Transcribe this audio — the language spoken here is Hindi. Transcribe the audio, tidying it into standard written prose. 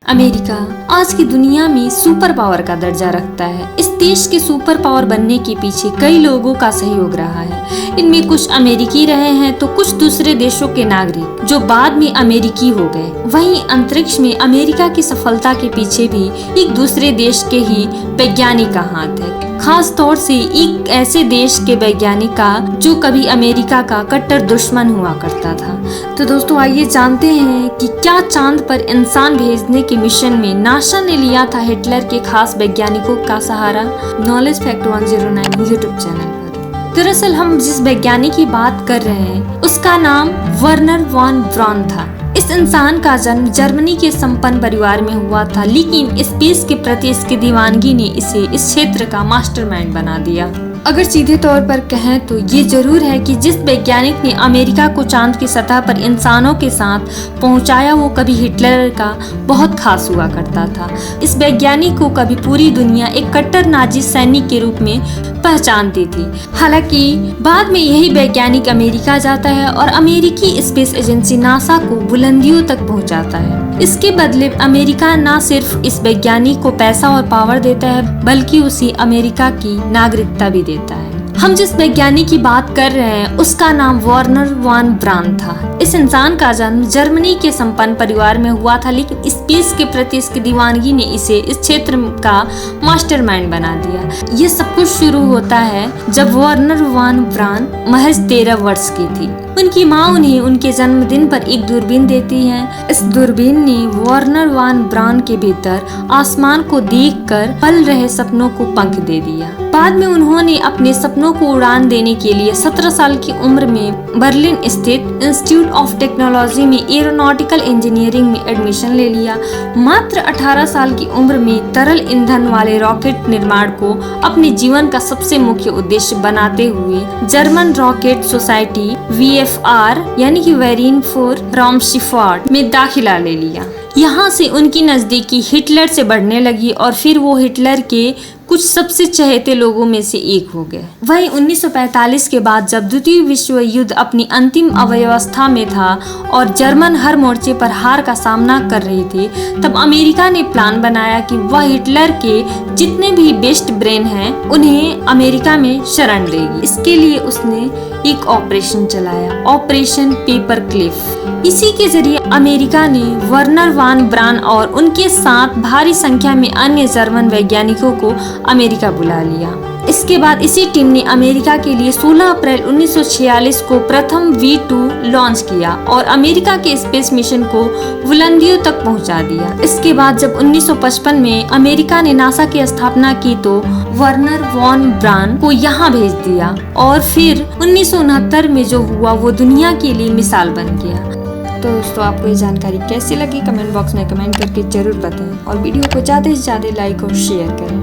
अमेरिका आज की दुनिया में सुपर पावर का दर्जा रखता है। इस देश के सुपर पावर बनने के पीछे कई लोगों का सहयोग रहा है। इनमें कुछ अमेरिकी रहे हैं तो कुछ दूसरे देशों के नागरिक जो बाद में अमेरिकी हो गए। वहीं अंतरिक्ष में अमेरिका की सफलता के पीछे भी एक दूसरे देश के ही वैज्ञानिक का हाथ है, खास तौर से एक ऐसे देश के वैज्ञानिक का जो कभी अमेरिका का कट्टर दुश्मन हुआ करता था। तो दोस्तों आइए जानते हैं कि क्या चांद पर इंसान भेजने के मिशन में नासा ने लिया था हिटलर के खास वैज्ञानिकों का सहारा। नॉलेज फैक्ट 109 यूट्यूब चैनल पर। दरअसल हम जिस वैज्ञानिक की बात कर रहे हैं उसका नाम वर्नर वॉन ब्राउन था। इस इंसान का जन्म जर्मनी के संपन्न परिवार में हुआ था, लेकिन स्पेस के प्रति इसकी दीवानगी ने इसे इस क्षेत्र का मास्टरमाइंड बना दिया। अगर सीधे तौर पर कहें तो ये जरूर है कि जिस वैज्ञानिक ने अमेरिका को चांद की सतह पर इंसानों के साथ पहुंचाया वो कभी हिटलर का बहुत खास हुआ करता था। इस वैज्ञानिक को कभी पूरी दुनिया एक कट्टर नाजी सैनिक के रूप में पहचानती थी। हालांकि बाद में यही वैज्ञानिक अमेरिका जाता है और अमेरिकी स्पेस एजेंसी नासा को बुलंदियों तक पहुंचाता है। इसके बदले अमेरिका न सिर्फ इस वैज्ञानिक को पैसा और पावर देता है बल्कि उसे अमेरिका की नागरिकता भी देता है। हम जिस वैज्ञानिक की बात कर रहे हैं उसका नाम वर्नर वॉन ब्राउन था। इस इंसान का जन्म जर्मनी के संपन्न परिवार में हुआ था, लेकिन स्पेस के प्रति इसकी दीवानगी ने इसे इस क्षेत्र का मास्टरमाइंड बना दिया। ये सब कुछ शुरू होता है जब वर्नर वॉन ब्राउन महज 13 वर्ष की थी। उनकी माँ उन्हें उनके जन्मदिन पर एक दूरबीन देती है। इस दूरबीन ने वर्नर वॉन ब्राउन के भीतर आसमान को देखकर पल रहे सपनों को पंख दे दिया। बाद में उन्होंने अपने सपनों को उड़ान देने के लिए 17 साल की उम्र में बर्लिन स्थित इंस्टीट्यूट ऑफ टेक्नोलॉजी में एरोनॉटिकल इंजीनियरिंग में एडमिशन ले लिया। मात्र 18 साल की उम्र में तरल ईंधन वाले रॉकेट निर्माण को अपने जीवन का सबसे मुख्य उद्देश्य बनाते हुए जर्मन रॉकेट सोसाइटी VFR यानी कि वेरीन फॉर रामशिफार्ट में दाखिला ले लिया। यहाँ से उनकी नजदीकी हिटलर से बढ़ने लगी और फिर वो हिटलर के कुछ सबसे चहेते लोगों में से एक हो गए। वहीं 1945 के बाद जब द्वितीय विश्व युद्ध अपनी अंतिम अवस्था में था और जर्मन हर मोर्चे पर हार का सामना कर रही थी, तब अमेरिका ने प्लान बनाया कि वह हिटलर के जितने भी बेस्ट ब्रेन हैं उन्हें अमेरिका में शरण देगी। इसके लिए उसने एक ऑपरेशन चलाया, ऑपरेशन पेपर क्लिफ। इसी के जरिए अमेरिका ने वर्नर वॉन ब्राउन और उनके साथ भारी संख्या में अन्य जर्मन वैज्ञानिकों को अमेरिका बुला लिया। इसके बाद इसी टीम ने अमेरिका के लिए 16 अप्रैल 1946 को प्रथम V2 लॉन्च किया और अमेरिका के स्पेस मिशन को बुलंदियों तक पहुंचा दिया। इसके बाद जब 1955 में अमेरिका ने नासा की स्थापना की तो वर्नर वॉन ब्राउन को यहाँ भेज दिया और फिर 1969 में जो हुआ वो दुनिया के लिए मिसाल बन गया। तो दोस्तों आपको ये जानकारी कैसी लगी कमेंट बॉक्स में कमेंट करके जरूर बताएं और वीडियो को ज़्यादा से ज़्यादा लाइक और शेयर करें।